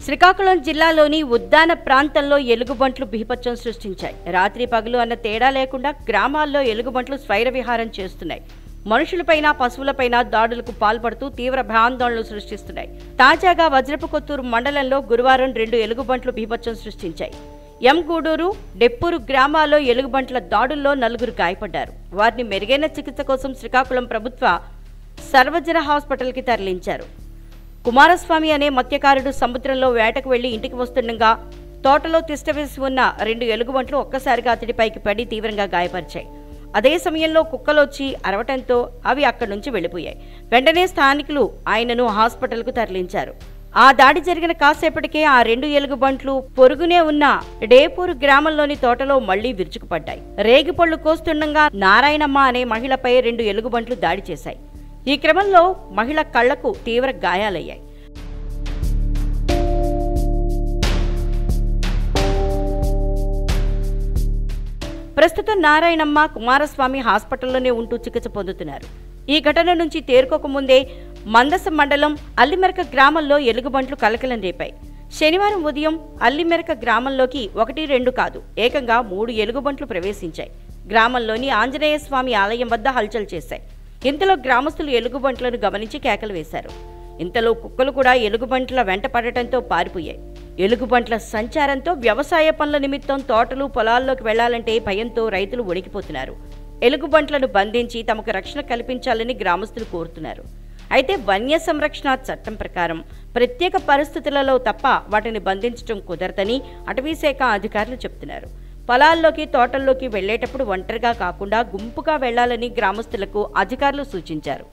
శ్రీకాకుళం జిల్లాలోని ఉద్దాన ప్రాంతంలో ఎలుగుబంట్లు బీభత్సం సృష్టించాయి. రాత్రి పగలు అన్న తేడా లేకుండా గ్రామాల్లో ఎలుగుబంట్లు స్వైర విహారం చేస్తున్నాయి. మనుషులపైన పశువులపైన దాడులకు పాల్పడుతూ తీవ్ర భయాందోళనలు సృష్టిస్తున్నాయి. తాజాగా వజ్రపు కొత్తూరు మండలంలో గురువారం 2 ఎలుగుబంట్లు బీభత్సం సృష్టించాయి. గూడూరు, డెప్పూరు గ్రామాల్లో ఎలుగుబంట్ల దాడుల్లో 4 గాయపడ్డారు. వారిని మెరుగైన చికిత్స కోసం శ్రీకాకుళం ప్రభుత్వ సర్వజన హాస్పిటల్కి తరలించారు. కుమారస్వామి అనే మత్స్యకారుడు సముద్రంలో వేటకు వెళ్లి ఇంటికి వస్తుండగా తోటలో తిష్టవేసి ఉన్న 2 ఎలుగుబంట్లు ఒక్కసారిగా అతడిపైకి పడి తీవ్రంగా గాయపరిచాయి. అదే సమయంలో కుక్కలొచ్చి అరవటంతో అవి అక్కడి నుంచి వెళ్లిపోయాయి. వెంటనే స్థానికులు ఆయనను హాస్పిటల్కు తరలించారు. ఆ దాడి జరిగిన కాసేపటికే ఆ 2 ఎలుగుబంట్లు పొరుగునే ఉన్న డేపూరు గ్రామంలోని తోటలో మళ్లీ విరుచుకుపడ్డాయి. రేగిపళ్లు కోస్తుండగా నారాయణమ్మ అనే మహిళపై 2 ఎలుగుబంట్లు దాడి చేశాయి. ఈ క్రమంలో మహిళ కళ్లకు తీవ్ర గాయాలయ్యాయి. ప్రస్తుతం నారాయణమ్మ, కుమారస్వామి హాస్పిటల్లోనే ఉంటూ చికిత్స పొందుతున్నారు. ఈ ఘటన నుంచి తేరుకోకముందే మందసం మండలం అల్లిమెరక గ్రామంలో ఎలుగుబంట్లు కలకలం రేపాయి. శనివారం ఉదయం అల్లిమెరక గ్రామంలోకి 1-2 కాదు, ఏకంగా 3 ఎలుగుబంట్లు ప్రవేశించాయి. గ్రామంలోని ఆంజనేయ స్వామి ఆలయం వద్ద హల్చల్ చేశాయి. ఇంతలో గ్రామస్తులు ఎలుగుబంట్లను గమనించి కేకలు వేశారు. ఇంతలో కుక్కలు కూడా ఎలుగుబంట్ల వెంట పడటంతో పారిపోయాయి. ఎలుగుబంట్ల సంచారంతో వ్యవసాయ పనుల నిమిత్తం తోటలు, పొలాల్లోకి వెళ్లాలంటే భయంతో రైతులు వణికిపోతున్నారు. ఎలుగుబంట్లను బంధించి తమకు రక్షణ కల్పించాలని గ్రామస్తులు కోరుతున్నారు. అయితే వన్య సంరక్షణ చట్టం ప్రకారం ప్రత్యేక పరిస్థితులలో తప్ప వాటిని బంధించడం కుదరదని అటవీశాఖ అధికారులు చెబుతున్నారు. పొలాల్లోకి, తోటల్లోకి వెళ్లేటప్పుడు ఒంటరిగా కాకుండా గుంపుగా వెళ్లాలని గ్రామస్తులకు అధికారులు సూచించారు.